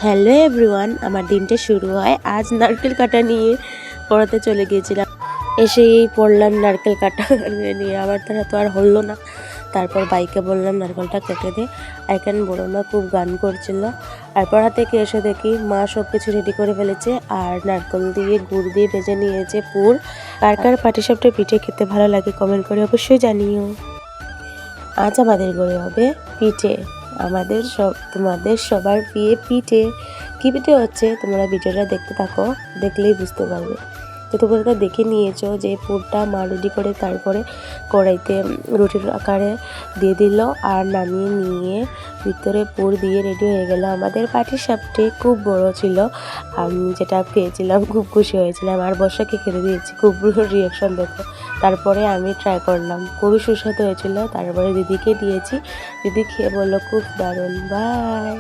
Hello everyone, আমার দিনটা শুরু হয় আজ নারকেল কাটা নিয়ে। পড়াতে চলে গিয়েছিলাম, এসেই পড়লাম নারকেল কাটা নিয়ে। আমার দ্বারা তো আর হলো না। তারপর বাইকে বললাম নারকেলটা কেটে দে। এখানে বড় মা খুব গান করছিল। আর পড়া থেকে এসে দেখি মা সব কিছু রেডি করে ফেলেছে, আর নারকেল দিয়ে গুড় দিয়ে ভেজে নিয়েছে পুর। কার কার পাটিসাপটা পিঠে খেতে ভালো লাগে কমেন্ট করে অবশ্যই জানিও। আজ আমাদের ঘরে হবে পিঠে, তোমাদের সবার প্রিয় পিঠে। কী পিঠে হচ্ছে তোমরা ভিডিওটা দেখতে থাকো, দেখলেই বুঝতে পারবে। তো তোমরা দেখে নিয়েছো যে পুরটা মা রেডি করে তারপরে কড়াইতে রুটির আকারে দিয়ে দিল, আর নামিয়ে নিয়ে ভিতরে পুর দিয়ে রেডি হয়ে গেল আমাদের পাটিসাপটা। খুব বড় ছিল, আমি যেটা পেয়েছিলাম খুব খুশি হয়েছিলাম, আর বর্ষাকে খেতে দিয়েছি। খুব রিয়াকশন দেখো। তারপরে আমি ট্রাই করলাম, খুবই সুস্বাদু হয়েছিল। তারপরে দিদিকে দিয়েছি, দিদি খেয়ে বললো খুব দারুণ। বাই।